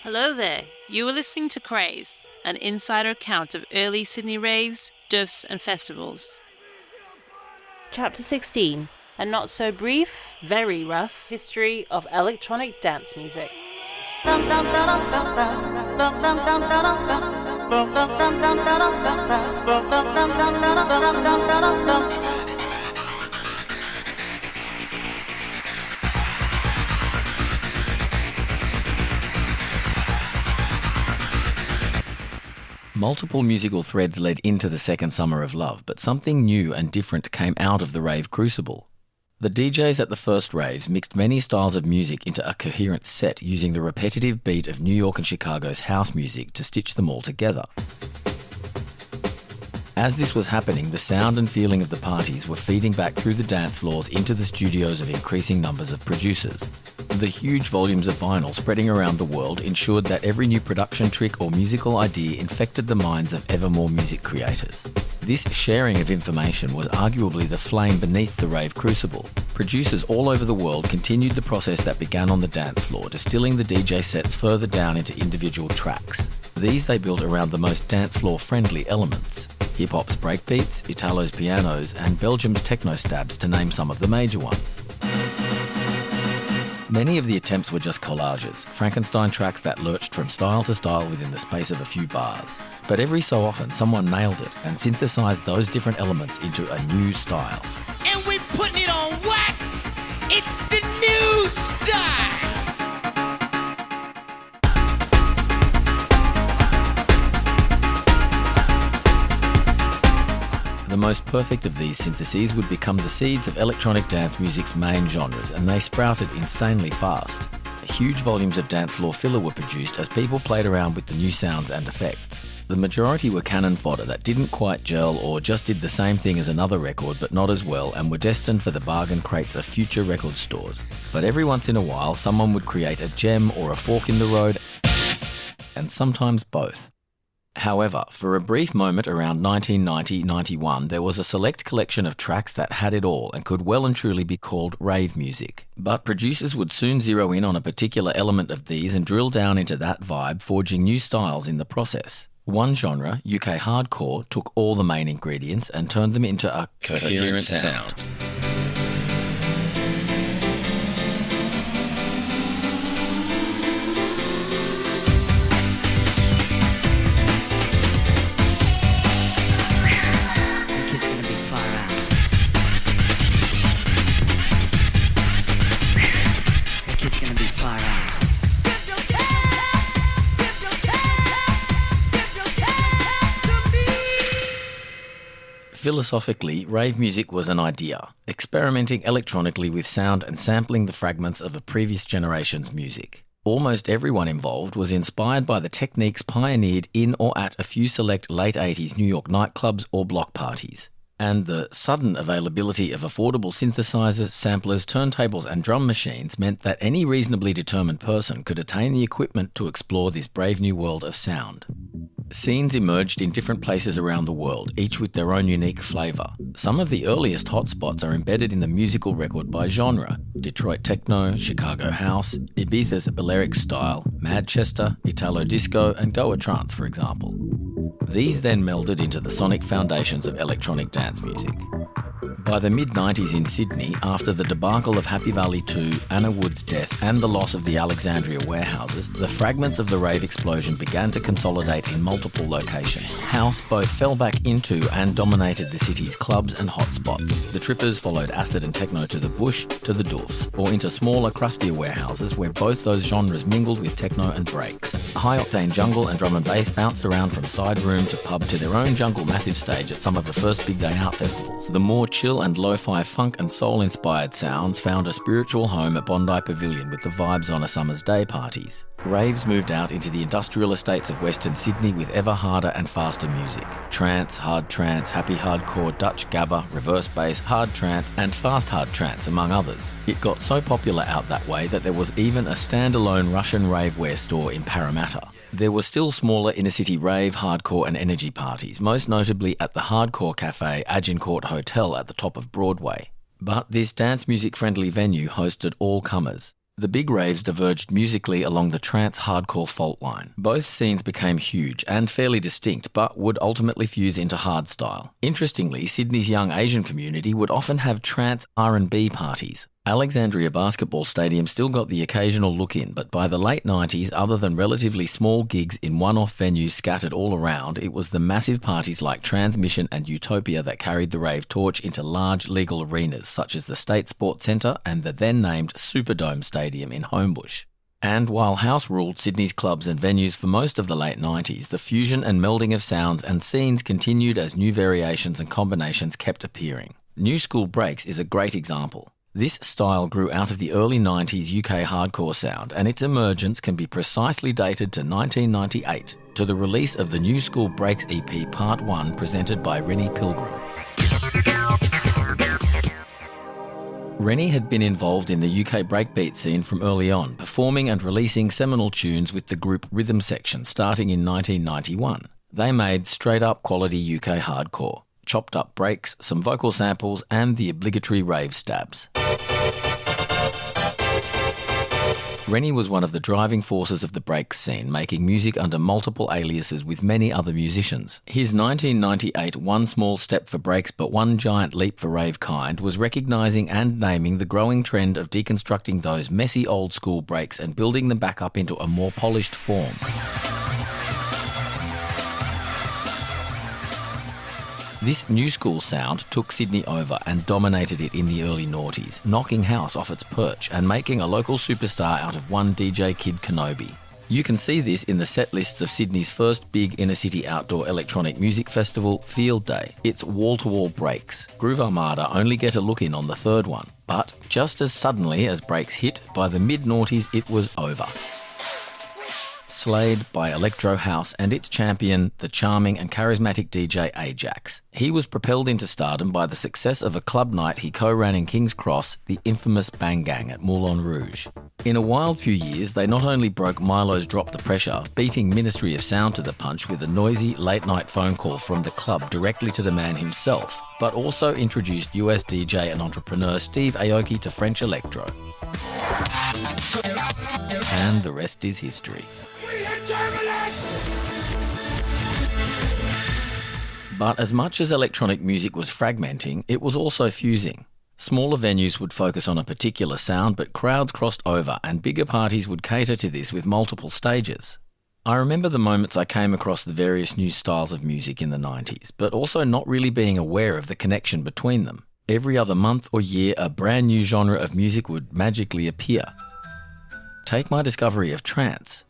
Hello there, you are listening to Craze, an insider account of early Sydney raves, doves and festivals. Chapter 16, a not so brief, very rough history of electronic dance music. Multiple musical threads led into the second summer of love, but something new and different came out of the rave crucible. The DJs at the first raves mixed many styles of music into a coherent set using the repetitive beat of New York and Chicago's house music to stitch them all together. As this was happening, the sound and feeling of the parties were feeding back through the dance floors into the studios of increasing numbers of producers. The huge volumes of vinyl spreading around the world ensured that every new production trick or musical idea infected the minds of ever more music creators. This sharing of information was arguably the flame beneath the rave crucible. Producers all over the world continued the process that began on the dance floor, distilling the DJ sets further down into individual tracks. These they built around the most dance floor friendly elements. Hip-hop's breakbeats, Italo's pianos, and Belgium's techno stabs, to name some of the major ones. Many of the attempts were just collages, Frankenstein tracks that lurched from style to style within the space of a few bars. But every so often, someone nailed it and synthesized those different elements into a new style. And we're putting it on wax! It's the new style! The most perfect of these syntheses would become the seeds of electronic dance music's main genres, and they sprouted insanely fast. Huge volumes of dance floor filler were produced as people played around with the new sounds and effects. The majority were cannon fodder that didn't quite gel or just did the same thing as another record but not as well, and were destined for the bargain crates of future record stores. But every once in a while, someone would create a gem or a fork in the road, and sometimes both. However, for a brief moment around 1990-91, there was a select collection of tracks that had it all and could well and truly be called rave music. But producers would soon zero in on a particular element of these and drill down into that vibe, forging new styles in the process. One genre, UK hardcore, took all the main ingredients and turned them into a coherent sound. Philosophically, rave music was an idea, experimenting electronically with sound and sampling the fragments of a previous generation's music. Almost everyone involved was inspired by the techniques pioneered in or at a few select late 80s New York nightclubs or block parties. And the sudden availability of affordable synthesizers, samplers, turntables and drum machines meant that any reasonably determined person could attain the equipment to explore this brave new world of sound. Scenes emerged in different places around the world, each with their own unique flavour. Some of the earliest hotspots are embedded in the musical record by genre: Detroit techno, Chicago house, Ibiza's Balearic style, Manchester, Italo disco and Goa trance, for example. These then melded into the sonic foundations of electronic dance music. By the mid-90s in Sydney, after the debacle of Happy Valley 2, Anna Wood's death and the loss of the Alexandria warehouses, the fragments of the rave explosion began to consolidate in multiple locations. House both fell back into and dominated the city's clubs and hotspots. The trippers followed acid and techno to the bush, to the doofs, or into smaller, crustier warehouses where both those genres mingled with techno and breaks. High-octane jungle and drum and bass bounced around from side room to pub to their own jungle massive stage at some of the first big day out festivals. The more chill and lo-fi funk and soul-inspired sounds found a spiritual home at Bondi Pavilion with the vibes on a summer's day parties. Raves moved out into the industrial estates of Western Sydney with ever harder and faster music. Trance, hard trance, happy hardcore, Dutch gabber, reverse bass, hard trance and fast hard trance among others. It got so popular out that way that there was even a standalone Russian raveware store in Parramatta. There were still smaller inner-city rave, hardcore and energy parties, most notably at the hardcore cafe Agincourt Hotel at the top of Broadway. But this dance music-friendly venue hosted all comers. The big raves diverged musically along the trance-hardcore fault line. Both scenes became huge and fairly distinct, but would ultimately fuse into hardstyle. Interestingly, Sydney's young Asian community would often have trance R&B parties. Alexandria Basketball Stadium still got the occasional look in, but by the late 90s, other than relatively small gigs in one-off venues scattered all around, it was the massive parties like Transmission and Utopia that carried the rave torch into large legal arenas such as the State Sports Centre and the then-named Superdome Stadium in Homebush. And while house ruled Sydney's clubs and venues for most of the late 90s, the fusion and melding of sounds and scenes continued as new variations and combinations kept appearing. New School Breaks is a great example. This style grew out of the early 90s UK hardcore sound, and its emergence can be precisely dated to 1998, to the release of the New School Breaks EP Part 1 presented by Rennie Pilgrim. Rennie had been involved in the UK breakbeat scene from early on, performing and releasing seminal tunes with the group Rhythm Section starting in 1991. They made straight-up quality UK hardcore, chopped up breaks, some vocal samples, and the obligatory rave stabs. Rennie was one of the driving forces of the breaks scene, making music under multiple aliases with many other musicians. His 1998 One Small Step for Breaks but One Giant Leap for Rave kind was recognising and naming the growing trend of deconstructing those messy old school breaks and building them back up into a more polished form. This new school sound took Sydney over and dominated it in the early noughties, knocking house off its perch and making a local superstar out of one DJ Kid Kenobi. You can see this in the set lists of Sydney's first big inner-city outdoor electronic music festival, Field Day. It's wall-to-wall breaks. Groove Armada only get a look in on the third one. But just as suddenly as breaks hit, by the mid-noughties it was over. Slayed by Electro House and its champion, the charming and charismatic DJ Ajax. He was propelled into stardom by the success of a club night he co-ran in King's Cross, the infamous Bang Gang at Moulin Rouge. In a wild few years, they not only broke Milo's Drop the Pressure, beating Ministry of Sound to the punch with a noisy late-night phone call from the club directly to the man himself, but also introduced US DJ and entrepreneur Steve Aoki to French electro. And the rest is history. But as much as electronic music was fragmenting, it was also fusing. Smaller venues would focus on a particular sound, but crowds crossed over and bigger parties would cater to this with multiple stages. I remember the moments I came across the various new styles of music in the 90s, but also not really being aware of the connection between them. Every other month or year, a brand new genre of music would magically appear. Take my discovery of trance.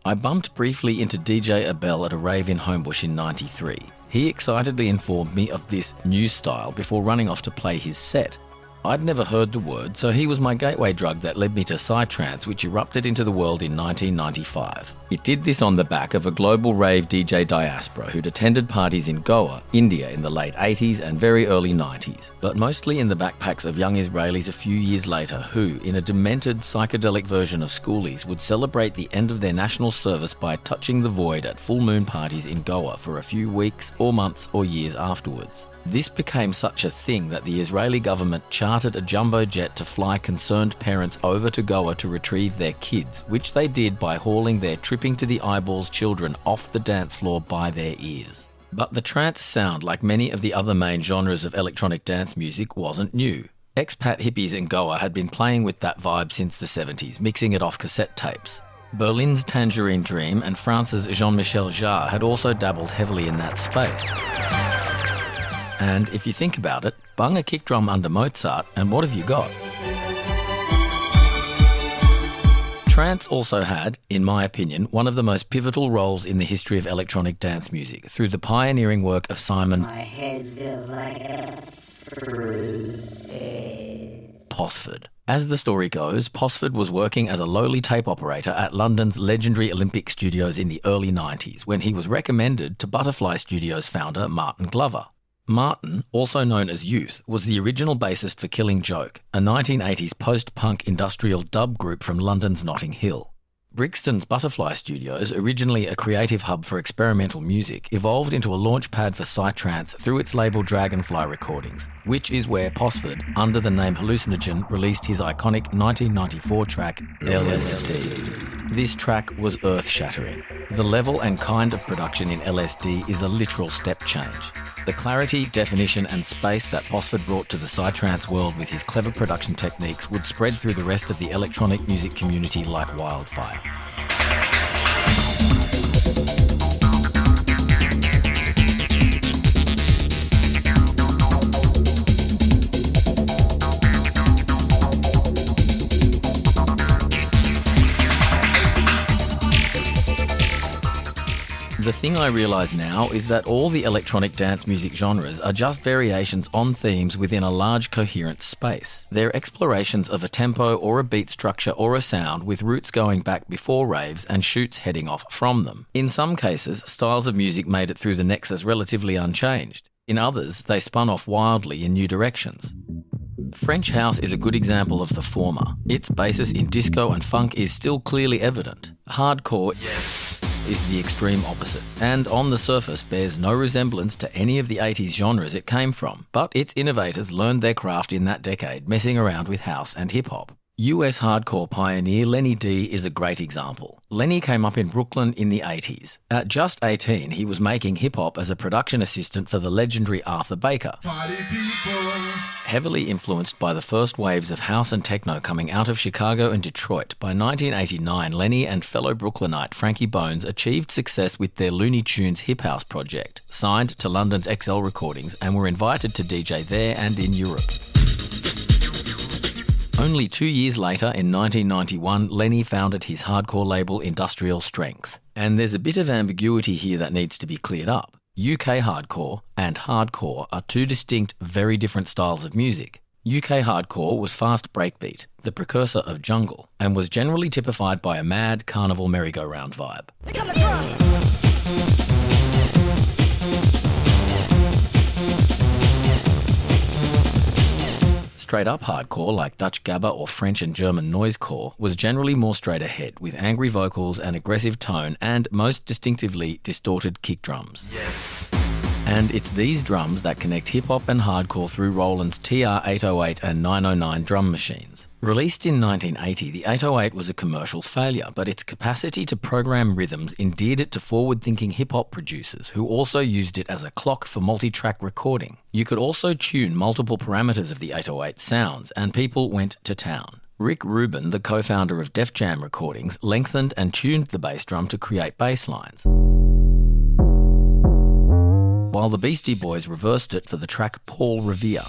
I bumped briefly into DJ Abel at a rave in Homebush in '93. He excitedly informed me of this new style before running off to play his set. I'd never heard the word, so he was my gateway drug that led me to psytrance, which erupted into the world in 1995. It did this on the back of a global rave DJ diaspora who'd attended parties in Goa, India in the late 80s and very early 90s, but mostly in the backpacks of young Israelis a few years later who, in a demented psychedelic version of schoolies, would celebrate the end of their national service by touching the void at full moon parties in Goa for a few weeks or months or years afterwards. This became such a thing that the Israeli government chartered a jumbo jet to fly concerned parents over to Goa to retrieve their kids, which they did by hauling their tripping to the eyeballs children off the dance floor by their ears. But the trance sound, like many of the other main genres of electronic dance music, wasn't new. Expat hippies in Goa had been playing with that vibe since the 70s, mixing it off cassette tapes. Berlin's Tangerine Dream and France's Jean-Michel Jarre had also dabbled heavily in that space. And if you think about it, bung a kick drum under Mozart and what have you got? Trance also had, in my opinion, one of the most pivotal roles in the history of electronic dance music through the pioneering work of Simon My head feels like a Posford. As the story goes, Posford was working as a lowly tape operator at London's legendary Olympic Studios in the early 90s when he was recommended to Butterfly Studios founder Martin Glover. Martin, also known as Youth, was the original bassist for Killing Joke, a 1980s post-punk industrial dub group from London's Notting Hill. Brixton's Butterfly Studios, originally a creative hub for experimental music, evolved into a launchpad for psytrance through its label Dragonfly Recordings, which is where Posford, under the name Hallucinogen, released his iconic 1994 track LSD. This track was earth-shattering. The level and kind of production in LSD is a literal step change. The clarity, definition and space that Posford brought to the psytrance world with his clever production techniques would spread through the rest of the electronic music community like wildfire. The thing I realise now is that all the electronic dance music genres are just variations on themes within a large coherent space. They're explorations of a tempo or a beat structure or a sound with roots going back before raves and shoots heading off from them. In some cases, styles of music made it through the nexus relatively unchanged. In others, they spun off wildly in new directions. French house is a good example of the former. Its basis in disco and funk is still clearly evident. Hardcore is the extreme opposite, and on the surface bears no resemblance to any of the 80s genres it came from, but its innovators learned their craft in that decade messing around with house and hip-hop. US hardcore pioneer Lenny D is a great example. Lenny came up in Brooklyn in the 80s. At just 18, he was making hip-hop as a production assistant for the legendary Arthur Baker. Heavily influenced by the first waves of house and techno coming out of Chicago and Detroit, by 1989, Lenny and fellow Brooklynite Frankie Bones achieved success with their Looney Tunes hip house project, signed to London's XL Recordings, and were invited to DJ there and in Europe. Only 2 years later, in 1991, Lenny founded his hardcore label Industrial Strength. And there's a bit of ambiguity here that needs to be cleared up. UK hardcore and hardcore are two distinct, very different styles of music. UK hardcore was fast breakbeat, the precursor of jungle, and was generally typified by a mad carnival merry-go-round vibe. Straight-up hardcore, like Dutch Gabber or French and German noisecore, was generally more straight ahead, with angry vocals, an aggressive tone, and, most distinctively, distorted kick drums. Yes. And it's these drums that connect hip-hop and hardcore through Roland's TR-808 and 909 drum machines. Released in 1980, the 808 was a commercial failure, but its capacity to program rhythms endeared it to forward-thinking hip-hop producers who also used it as a clock for multi-track recording. You could also tune multiple parameters of the 808 sounds, and people went to town. Rick Rubin, the co-founder of Def Jam Recordings, lengthened and tuned the bass drum to create bass lines, while the Beastie Boys reversed it for the track Paul Revere.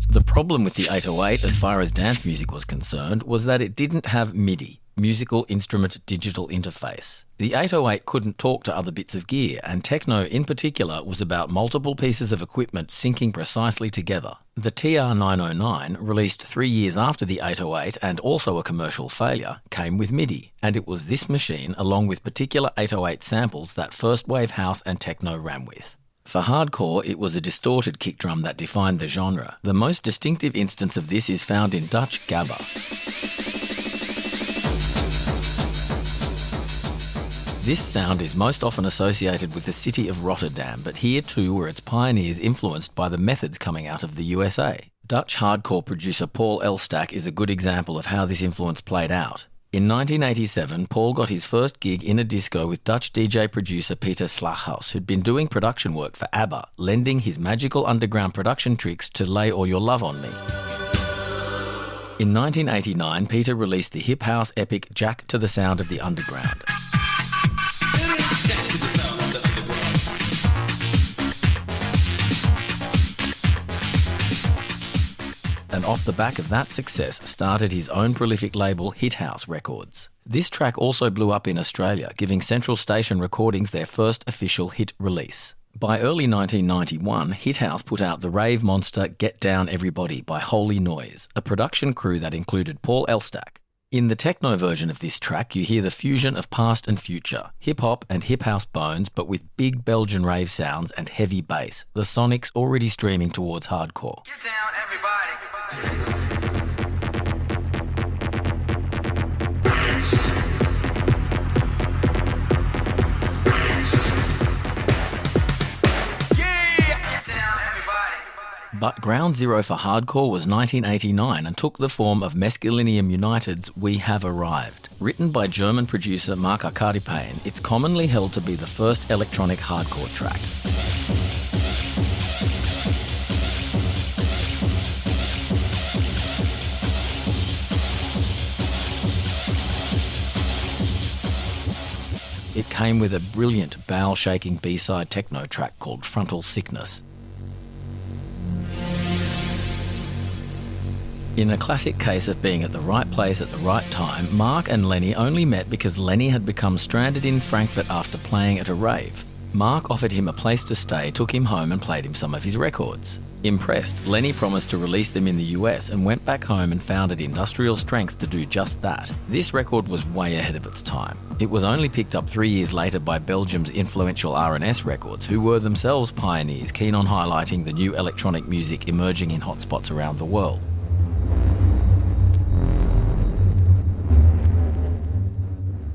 The problem with the 808 as far as dance music was concerned was that it didn't have MIDI, musical instrument digital interface. The 808 couldn't talk to other bits of gear, and techno in particular was about multiple pieces of equipment syncing precisely together. The TR-909, released 3 years after the 808 and also a commercial failure, came with MIDI, and it was this machine, along with particular 808 samples, that first wave house and techno ran with. For hardcore, it was a distorted kick drum that defined the genre. The most distinctive instance of this is found in Dutch Gabber. This sound is most often associated with the city of Rotterdam, but here too were its pioneers influenced by the methods coming out of the USA. Dutch hardcore producer Paul Elstak is a good example of how this influence played out. In 1987, Paul got his first gig in a disco with Dutch DJ producer Peter Slaghuis, who'd been doing production work for ABBA, lending his magical underground production tricks to Lay All Your Love on Me. In 1989, Peter released the hip house epic Jack to the Sound of the Underground. And off the back of that success started his own prolific label Hit House Records. This track also blew up in Australia, giving Central Station Recordings their first official hit release. By early 1991, Hit House put out the rave monster Get Down Everybody by Holy Noise, a production crew that included Paul Elstak. In the techno version of this track, you hear the fusion of past and future, hip-hop and hip-house bones, but with big Belgian rave sounds and heavy bass, the sonics already streaming towards hardcore. Get down, everybody. But ground zero for hardcore was 1989 and took the form of Mescalinium United's We Have Arrived. Written by German producer Mark Arkadipain, it's commonly held to be the first electronic hardcore track. It came with a brilliant bowel-shaking B-side techno track called Frontal Sickness. In a classic case of being at the right place at the right time, Mark and Lenny only met because Lenny had become stranded in Frankfurt after playing at a rave. Mark offered him a place to stay, took him home and played him some of his records. Impressed, Lenny promised to release them in the US and went back home and founded Industrial Strength to do just that. This record was way ahead of its time. It was only picked up 3 years later by Belgium's influential R&S Records, who were themselves pioneers keen on highlighting the new electronic music emerging in hotspots around the world.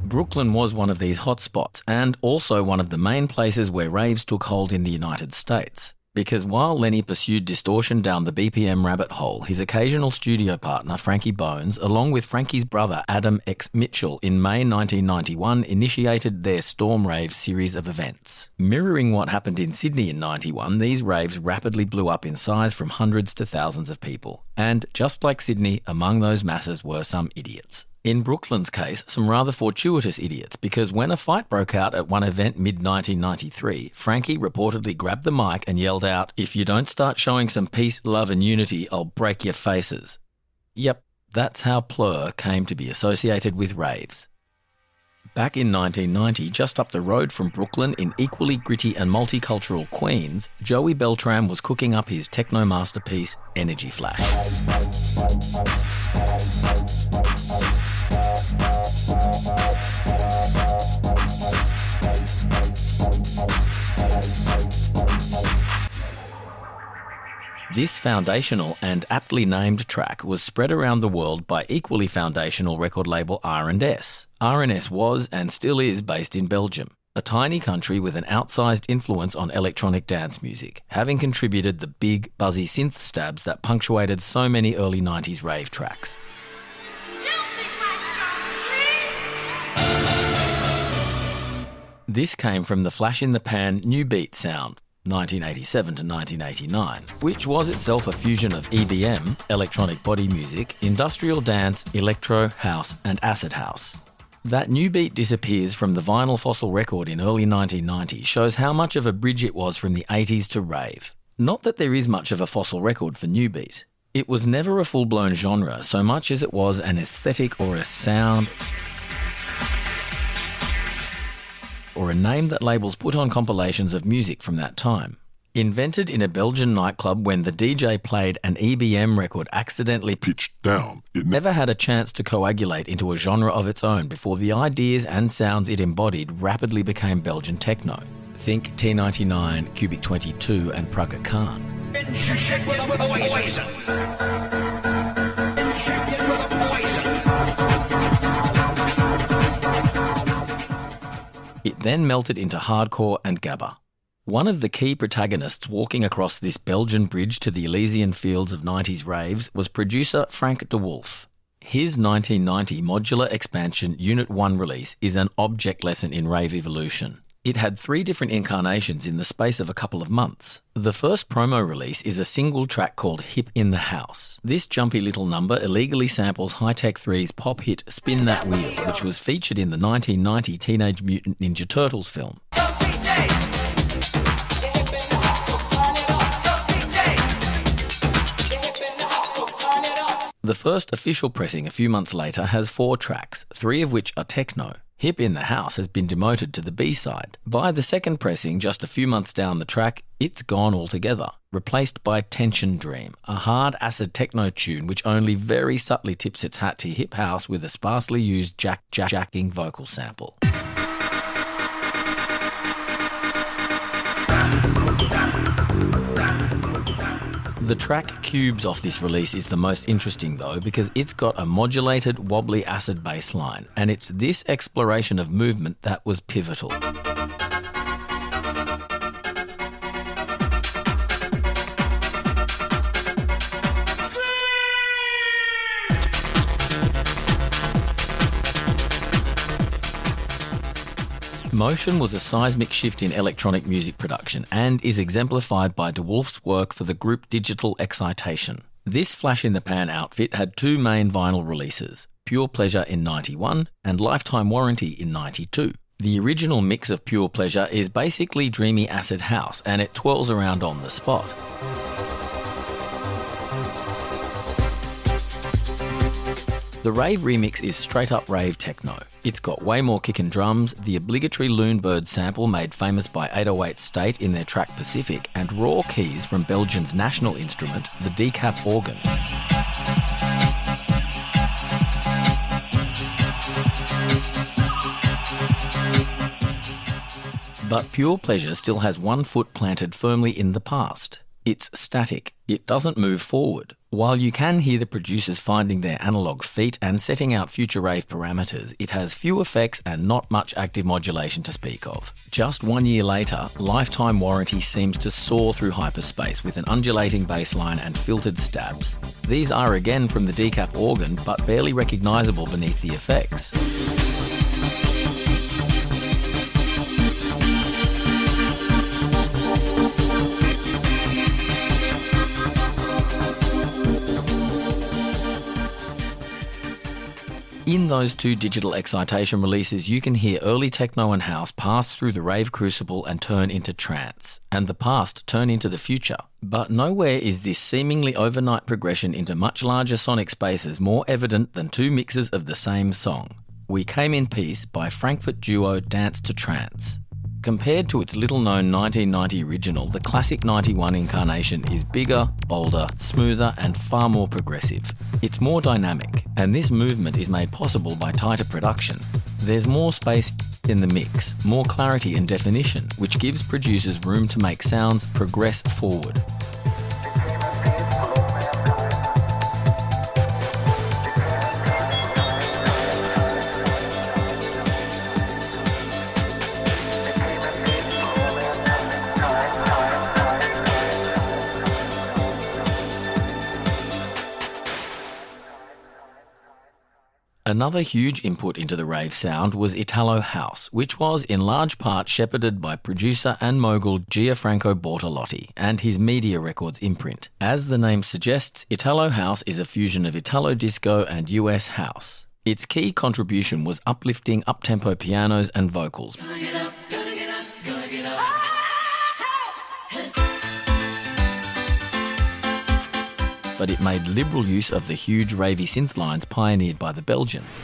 Brooklyn was one of these hotspots and also one of the main places where raves took hold in the United States. Because while Lenny pursued distortion down the BPM rabbit hole, his occasional studio partner, Frankie Bones, along with Frankie's brother, Adam X. Mitchell, in May 1991, initiated their Storm Rave series of events. Mirroring what happened in Sydney in 91, these raves rapidly blew up in size from hundreds to thousands of people. And just like Sydney, among those masses were some idiots. In Brooklyn's case, some rather fortuitous idiots, because when a fight broke out at one event mid-1993, Frankie reportedly grabbed the mic and yelled out, "If you don't start showing some peace, love and unity, I'll break your faces." Yep, that's how Plur came to be associated with raves. Back in 1990, just up the road from Brooklyn in equally gritty and multicultural Queens, Joey Beltram was cooking up his techno masterpiece, Energy Flash. This foundational and aptly named track was spread around the world by equally foundational record label R&S. R&S was and still is based in Belgium, a tiny country with an outsized influence on electronic dance music, having contributed the big, buzzy synth stabs that punctuated so many early 90s rave tracks. This came from the flash-in-the-pan new beat sound, 1987 to 1989, which was itself a fusion of EBM, electronic body music, industrial dance, electro, house and acid house. That new beat disappears from the vinyl fossil record in early 1990 shows how much of a bridge it was from the 80s to rave. Not that there is much of a fossil record for new beat. It was never a full-blown genre so much as it was an aesthetic or a sound or a name that labels put on compilations of music from that time. Invented in a Belgian nightclub when the DJ played an EBM record accidentally pitched down, it never had a chance to coagulate into a genre of its own before the ideas and sounds it embodied rapidly became Belgian techno. Think T99, Cubic 22 and Praga Khan. It then melted into hardcore and Gabber. One of the key protagonists walking across this Belgian bridge to the Elysian fields of 90s raves was producer Frank de Wolf. His 1990 modular expansion Unit 1 release is an object lesson in rave evolution. It had 3 different incarnations in the space of a couple of months. The first promo release is a single track called Hip in the House. This jumpy little number illegally samples Hi-Tech 3's pop hit Spin That Wheel, which was featured in the 1990 Teenage Mutant Ninja Turtles film. The first official pressing a few months later has 4 tracks, 3 of which are techno. Hip in the House has been demoted to the B-side. By the second pressing, just a few months down the track, it's gone altogether, replaced by Tension Dream, a hard acid techno tune which only very subtly tips its hat to hip house with a sparsely used jacking vocal sample. The track Cubes off this release is the most interesting though because it's got a modulated, wobbly acid bass line, and it's this exploration of movement that was pivotal. Motion was a seismic shift in electronic music production and is exemplified by DeWolf's work for the group Digital Excitation. This flash-in-the-pan outfit had two main vinyl releases, Pure Pleasure in 91 and Lifetime Warranty in 92. The original mix of Pure Pleasure is basically dreamy acid house and it twirls around on the spot. The rave remix is straight up rave techno. It's got way more kick and drums, the obligatory Loon Bird sample made famous by 808 State in their track Pacific, and raw keys from Belgium's national instrument, the decap organ. But Pure Pleasure still has one foot planted firmly in the past. It's static. It doesn't move forward. While you can hear the producers finding their analogue feet and setting out future rave parameters, it has few effects and not much active modulation to speak of. Just 1 year later, Lifetime Warranty seems to soar through hyperspace with an undulating bass line and filtered stabs. These are again from the decap organ, but barely recognisable beneath the effects. In those two digital excitation releases, you can hear early techno and house pass through the rave crucible and turn into trance, and the past turn into the future. But nowhere is this seemingly overnight progression into much larger sonic spaces more evident than two mixes of the same song. We Came in Peace by Frankfurt duo Dance to Trance. Compared to its little-known 1990 original, the classic 91 incarnation is bigger, bolder, smoother and far more progressive. It's more dynamic, and this movement is made possible by tighter production. There's more space in the mix, more clarity and definition, which gives producers room to make sounds progress forward. Another huge input into the rave sound was Italo House, which was in large part shepherded by producer and mogul Gianfranco Bortolotti and his Media Records imprint. As the name suggests, Italo House is a fusion of Italo disco and US house. Its key contribution was uplifting up-tempo pianos and vocals. But it made liberal use of the huge ravey synth lines pioneered by the Belgians.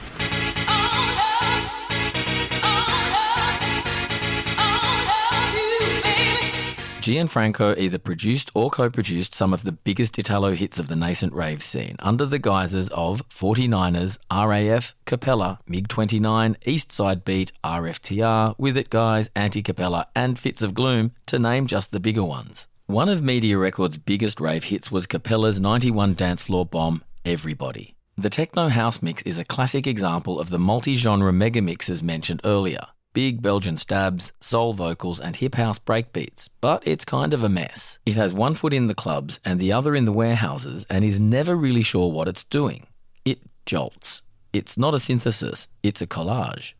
Gianfranco either produced or co-produced some of the biggest Italo hits of the nascent rave scene under the guises of 49ers, RAF, Capella, MiG-29, East Side Beat, RFTR, With It Guys, Anti-Capella and Fits of Gloom, to name just the bigger ones. One of Media Records' biggest rave hits was Capella's 91 dancefloor bomb, Everybody. The techno house mix is a classic example of the multi-genre mega mixes mentioned earlier. Big Belgian stabs, soul vocals and hip house breakbeats, but it's kind of a mess. It has one foot in the clubs and the other in the warehouses and is never really sure what it's doing. It jolts. It's not a synthesis, it's a collage.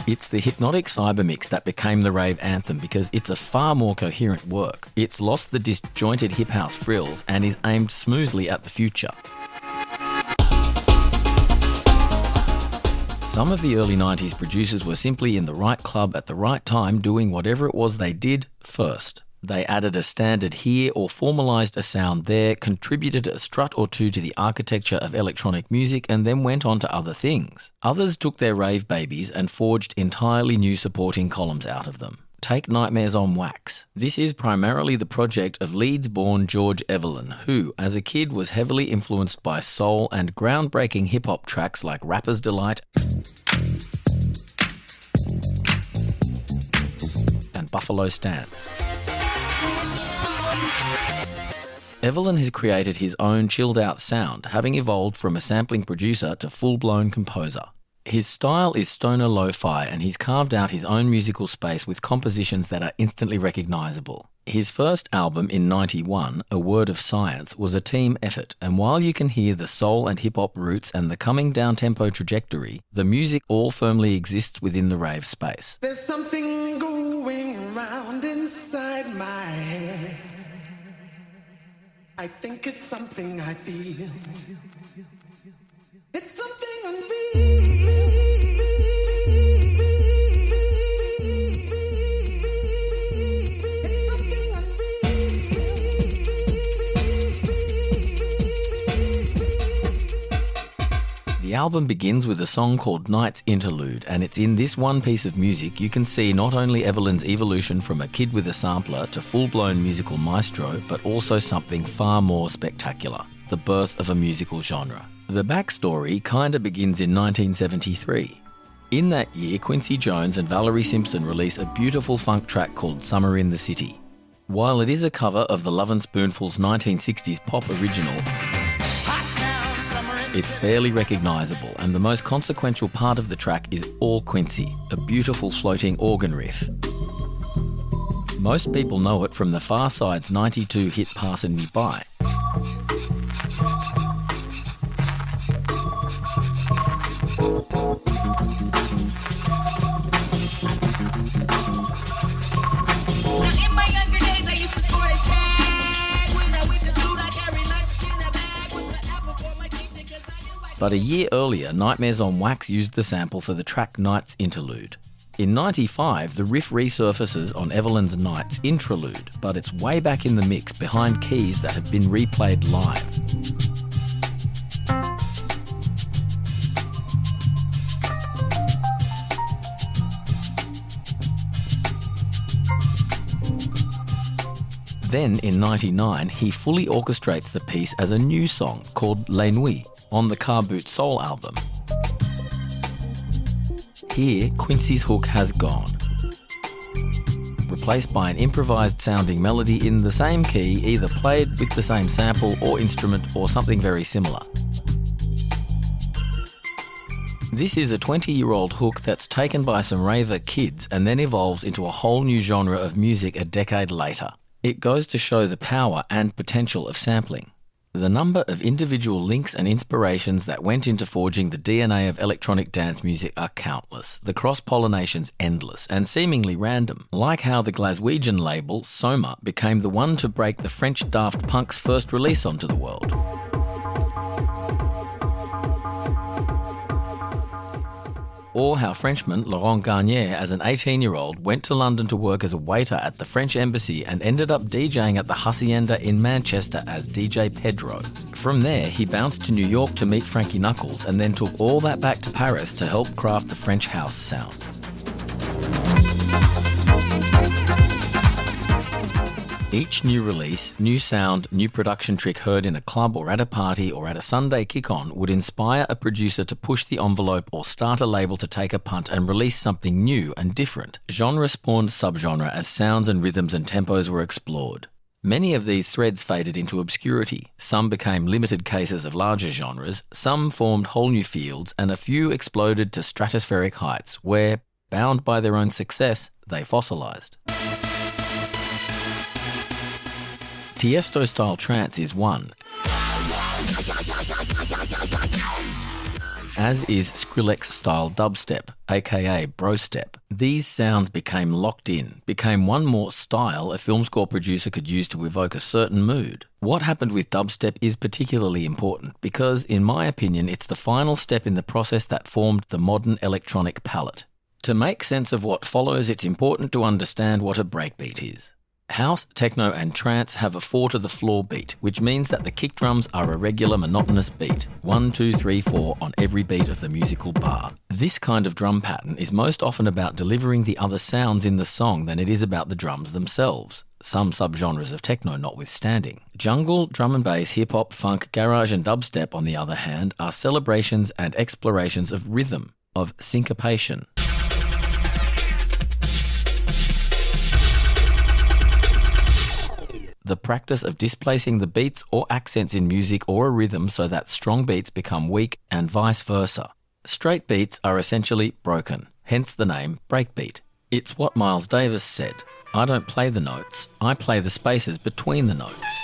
It's the Hypnotic Cybermix that became the rave anthem because it's a far more coherent work. It's lost the disjointed hip house frills and is aimed smoothly at the future. Some of the early 90s producers were simply in the right club at the right time doing whatever it was they did first. They added a standard here or formalised a sound there, contributed a strut or two to the architecture of electronic music and then went on to other things. Others took their rave babies and forged entirely new supporting columns out of them. Take Nightmares on Wax. This is primarily the project of Leeds-born George Evelyn, who, as a kid, was heavily influenced by soul and groundbreaking hip-hop tracks like Rapper's Delight and Buffalo Stance. Evelyn has created his own chilled-out sound, having evolved from a sampling producer to full-blown composer. His style is stoner lo-fi and he's carved out his own musical space with compositions that are instantly recognisable. His first album in '91, A Word of Science, was a team effort, and while you can hear the soul and hip-hop roots and the coming down-tempo trajectory, the music all firmly exists within the rave space. There's something going round inside my head. I think it's something I feel. It's something unreal. The album begins with a song called Night's Interlude, and it's in this one piece of music you can see not only Evelyn's evolution from a kid with a sampler to full-blown musical maestro, but also something far more spectacular, the birth of a musical genre. The backstory kinda begins in 1973. In that year, Quincy Jones and Valerie Simpson release a beautiful funk track called Summer in the City. While it is a cover of the Love & Spoonful's 1960s pop original, it's barely recognisable, and the most consequential part of the track is all Quincy, a beautiful floating organ riff. Most people know it from the Far Side's '92 hit Passin' Me By. But a year earlier, Nightmares on Wax used the sample for the track Night's Interlude. In '95, the riff resurfaces on Evelyn's Night's Intralude, but it's way back in the mix behind keys that have been replayed live. Then, in '99, he fully orchestrates the piece as a new song called Les Nuits on the Car Boot Soul album. Here, Quincy's hook has gone, replaced by an improvised sounding melody in the same key, either played with the same sample or instrument or something very similar. This is a 20-year-old hook that's taken by some raver kids and then evolves into a whole new genre of music a decade later. It goes to show the power and potential of sampling. The number of individual links and inspirations that went into forging the DNA of electronic dance music are countless, the cross-pollinations endless and seemingly random, like how the Glaswegian label Soma became the one to break the French Daft Punk's first release onto the world. Or how Frenchman Laurent Garnier, as an 18-year-old, went to London to work as a waiter at the French embassy and ended up DJing at the Hacienda in Manchester as DJ Pedro. From there, he bounced to New York to meet Frankie Knuckles and then took all that back to Paris to help craft the French house sound. Each new release, new sound, new production trick heard in a club or at a party or at a Sunday kick-on would inspire a producer to push the envelope or start a label to take a punt and release something new and different. Genre spawned subgenre as sounds and rhythms and tempos were explored. Many of these threads faded into obscurity. Some became limited cases of larger genres, some formed whole new fields, and a few exploded to stratospheric heights where, bound by their own success, they fossilised. Tiesto-style trance is one, as is Skrillex-style dubstep, aka brostep. These sounds became locked in, became one more style a film score producer could use to evoke a certain mood. What happened with dubstep is particularly important because, in my opinion, it's the final step in the process that formed the modern electronic palette. To make sense of what follows, it's important to understand what a breakbeat is. House, techno and trance have a 4-to-the-floor beat, which means that the kick drums are a regular monotonous beat, 1, 2, 3, 4 on every beat of the musical bar. This kind of drum pattern is most often about delivering the other sounds in the song than it is about the drums themselves, some subgenres of techno notwithstanding. Jungle, drum and bass, hip-hop, funk, garage and dubstep, on the other hand, are celebrations and explorations of rhythm, of syncopation. The practice of displacing the beats or accents in music or a rhythm so that strong beats become weak and vice versa. Straight beats are essentially broken, hence the name breakbeat. It's what Miles Davis said, I don't play the notes, I play the spaces between the notes.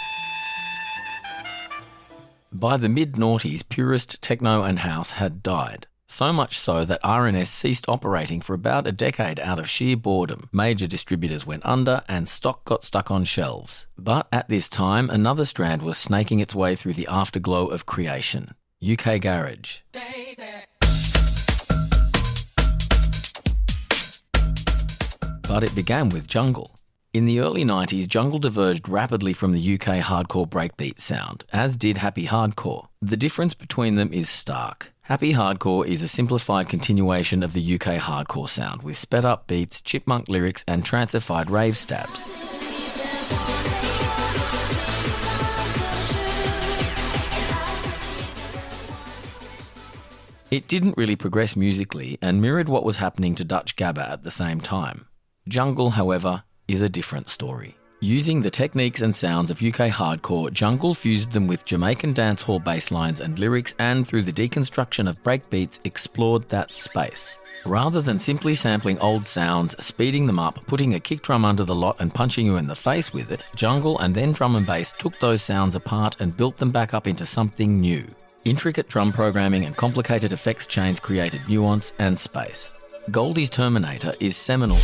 By the mid-noughties, purist techno and house had died. So much so that R&S ceased operating for about a decade out of sheer boredom. Major distributors went under and stock got stuck on shelves. But at this time, another strand was snaking its way through the afterglow of creation. UK Garage. But it began with jungle. In the early 90s, jungle diverged rapidly from the UK hardcore breakbeat sound, as did happy hardcore. The difference between them is stark. Happy hardcore is a simplified continuation of the UK hardcore sound, with sped-up beats, chipmunk lyrics and trancified rave stabs. It didn't really progress musically and mirrored what was happening to Dutch Gabber at the same time. Jungle, however, is a different story. Using the techniques and sounds of UK hardcore, jungle fused them with Jamaican dancehall bass lines and lyrics, and through the deconstruction of breakbeats explored that space. Rather than simply sampling old sounds, speeding them up, putting a kick drum under the lot and punching you in the face with it, jungle and then drum and bass took those sounds apart and built them back up into something new. Intricate drum programming and complicated effects chains created nuance and space. Goldie's Terminator is seminal.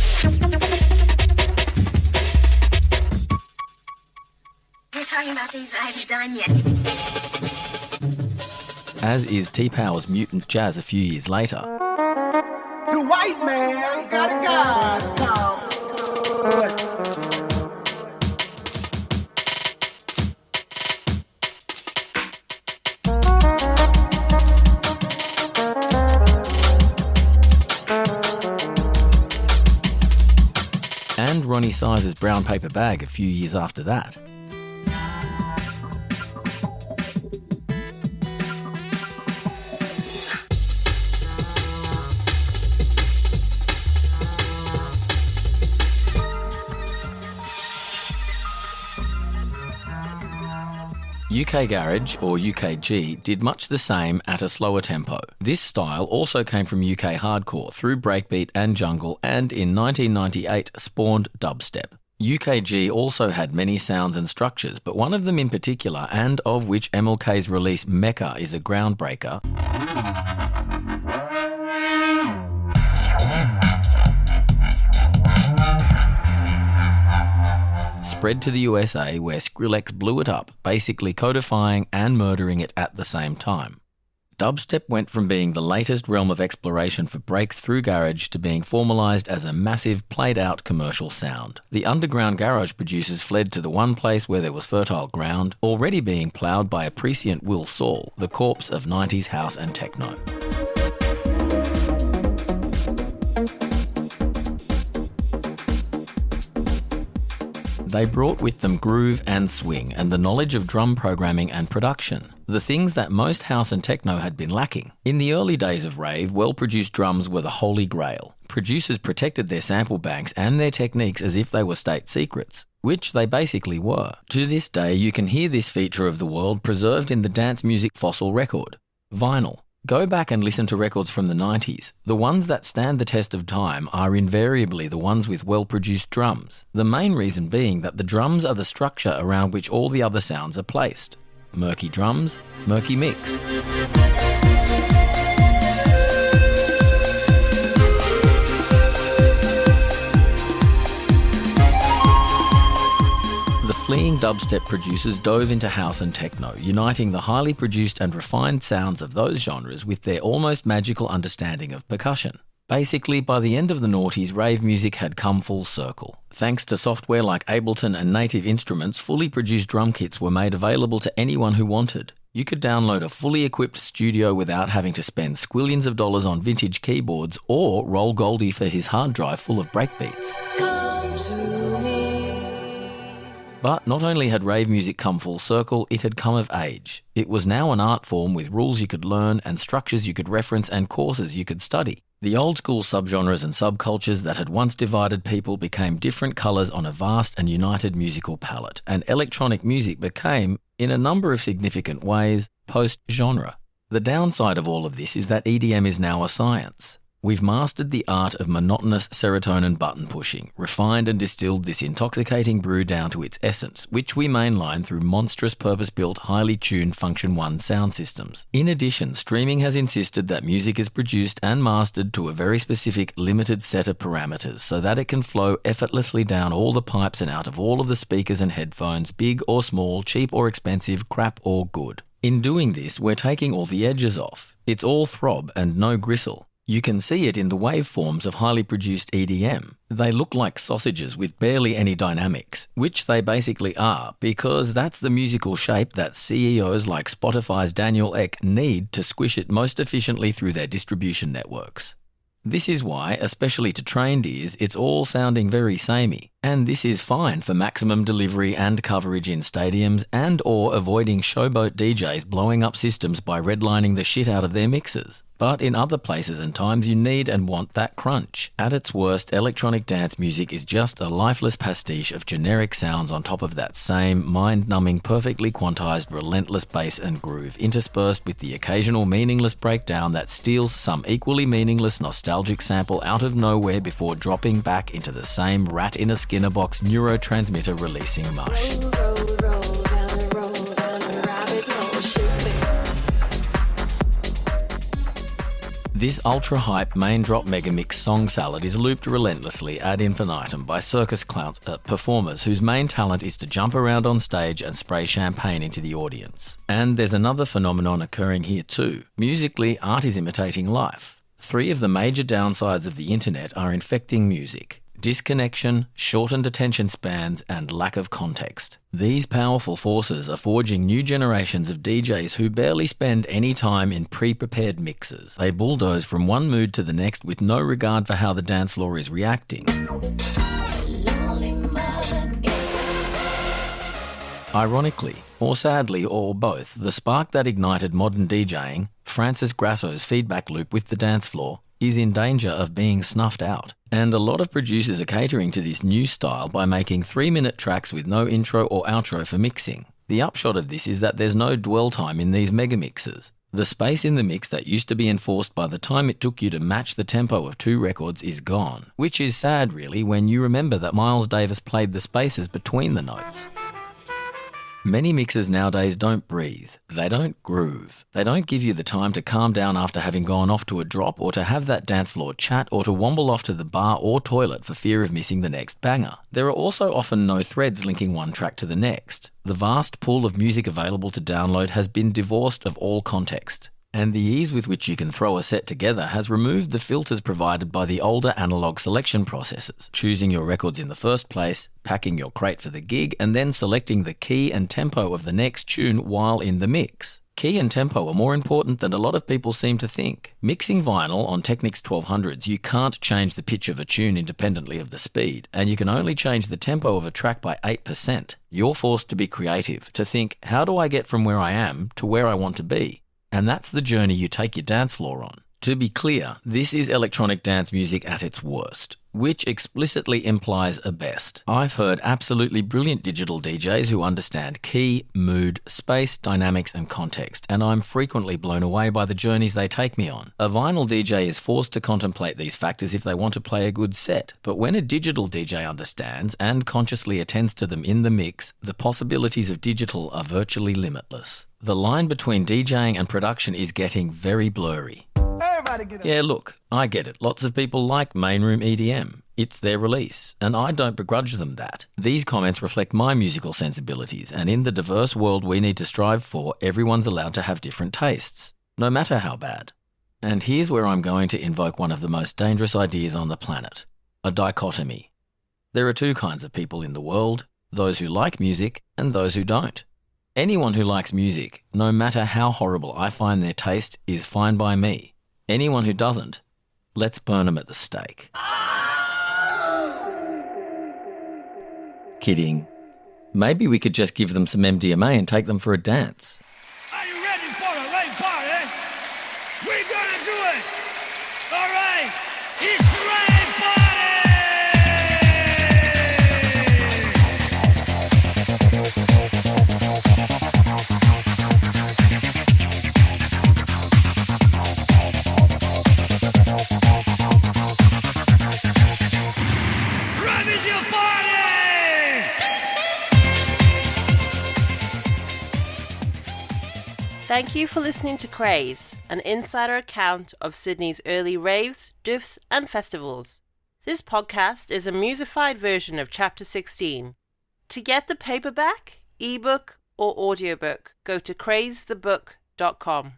About these I haven't done yet. As is T-Power's Mutant Jazz a few years later. The white man's got a gun called. And Ronnie Sizer's Brown Paper Bag a few years after that. UK Garage, or UKG, did much the same at a slower tempo. This style also came from UK hardcore through breakbeat and jungle, and in 1998 spawned dubstep. UKG also had many sounds and structures, but one of them in particular, and of which MLK's release Mecca is a groundbreaker, spread to the USA, where Skrillex blew it up, basically codifying and murdering it at the same time. Dubstep went from being the latest realm of exploration for breaks through garage to being formalised as a massive, played-out commercial sound. The underground garage producers fled to the one place where there was fertile ground, already being ploughed by a prescient Will Saul, the corpse of 90s house and techno. They brought with them groove and swing and the knowledge of drum programming and production, the things that most house and techno had been lacking. In the early days of rave, well-produced drums were the holy grail. Producers protected their sample banks and their techniques as if they were state secrets, which they basically were. To this day, you can hear this feature of the world preserved in the dance music fossil record, vinyl. Go back and listen to records from the 90s. The ones that stand the test of time are invariably the ones with well-produced drums. The main reason being that the drums are the structure around which all the other sounds are placed. Murky drums, murky mix. The fleeing dubstep producers dove into house and techno, uniting the highly produced and refined sounds of those genres with their almost magical understanding of percussion. Basically, by the end of the noughties, rave music had come full circle. Thanks to software like Ableton and Native Instruments, fully produced drum kits were made available to anyone who wanted. You could download a fully equipped studio without having to spend squillions of dollars on vintage keyboards or roll Goldie for his hard drive full of breakbeats. Come to me. But not only had rave music come full circle, it had come of age. It was now an art form with rules you could learn and structures you could reference and courses you could study. The old school subgenres and subcultures that had once divided people became different colours on a vast and united musical palette, and electronic music became, in a number of significant ways, post-genre. The downside of all of this is that EDM is now a science. We've mastered the art of monotonous serotonin button pushing, refined and distilled this intoxicating brew down to its essence, which we mainline through monstrous purpose-built, highly tuned Function 1 sound systems. In addition, streaming has insisted that music is produced and mastered to a very specific, limited set of parameters so that it can flow effortlessly down all the pipes and out of all of the speakers and headphones, big or small, cheap or expensive, crap or good. In doing this, we're taking all the edges off. It's all throb and no gristle. You can see it in the waveforms of highly produced EDM. They look like sausages with barely any dynamics, which they basically are, because that's the musical shape that CEOs like Spotify's Daniel Ek need to squish it most efficiently through their distribution networks. This is why, especially to trained ears, it's all sounding very samey. And this is fine for maximum delivery and coverage in stadiums and or avoiding showboat DJs blowing up systems by redlining the shit out of their mixes. But in other places and times you need and want that crunch. At its worst, electronic dance music is just a lifeless pastiche of generic sounds on top of that same mind-numbing, perfectly quantized, relentless bass and groove, interspersed with the occasional meaningless breakdown that steals some equally meaningless nostalgic sample out of nowhere before dropping back into the same rat in a Skinner box neurotransmitter releasing mush. This ultra-hype main-drop megamix song salad is looped relentlessly ad infinitum by circus clowns, performers whose main talent is to jump around on stage and spray champagne into the audience. And there's another phenomenon occurring here too. Musically, art is imitating life. 3 of the major downsides of the internet are infecting music: disconnection, shortened attention spans, and lack of context. These powerful forces are forging new generations of DJs who barely spend any time in pre-prepared mixes. They bulldoze from one mood to the next with no regard for how the dance floor is reacting. Ironically, or sadly, or both, the spark that ignited modern DJing, Francis Grasso's feedback loop with the dance floor, is in danger of being snuffed out. And a lot of producers are catering to this new style by making 3-minute tracks with no intro or outro for mixing. The upshot of this is that there's no dwell time in these mega mixes. The space in the mix that used to be enforced by the time it took you to match the tempo of 2 records is gone, which is sad really when you remember that Miles Davis played the spaces between the notes. Many mixers nowadays don't breathe, they don't groove, they don't give you the time to calm down after having gone off to a drop or to have that dance floor chat or to womble off to the bar or toilet for fear of missing the next banger. There are also often no threads linking one track to the next. The vast pool of music available to download has been divorced of all context. And the ease with which you can throw a set together has removed the filters provided by the older analog selection processes, choosing your records in the first place, packing your crate for the gig, and then selecting the key and tempo of the next tune while in the mix. Key and tempo are more important than a lot of people seem to think. Mixing vinyl on Technics 1200s, you can't change the pitch of a tune independently of the speed, and you can only change the tempo of a track by 8%. You're forced to be creative, to think, how do I get from where I am to where I want to be? And that's the journey you take your dance floor on. To be clear, this is electronic dance music at its worst, which explicitly implies a best. I've heard absolutely brilliant digital DJs who understand key, mood, space, dynamics and context, and I'm frequently blown away by the journeys they take me on. A vinyl DJ is forced to contemplate these factors if they want to play a good set, but when a digital DJ understands and consciously attends to them in the mix, the possibilities of digital are virtually limitless. The line between DJing and production is getting very blurry. Yeah, look, I get it. Lots of people like mainroom EDM. It's their release, and I don't begrudge them that. These comments reflect my musical sensibilities, and in the diverse world we need to strive for, everyone's allowed to have different tastes, no matter how bad. And here's where I'm going to invoke one of the most dangerous ideas on the planet, a dichotomy. There are 2 kinds of people in the world, those who like music and those who don't. Anyone who likes music, no matter how horrible I find their taste, is fine by me. Anyone who doesn't, let's burn them at the stake. Kidding. Maybe we could just give them some MDMA and take them for a dance. Are you ready for a rave party? We're gonna do it! Alright, it's rave party! Thank you for listening to Craze, an insider account of Sydney's early raves, doofs and festivals. This podcast is a musified version of Chapter 16. To get the paperback, ebook or audiobook, go to crazethebook.com.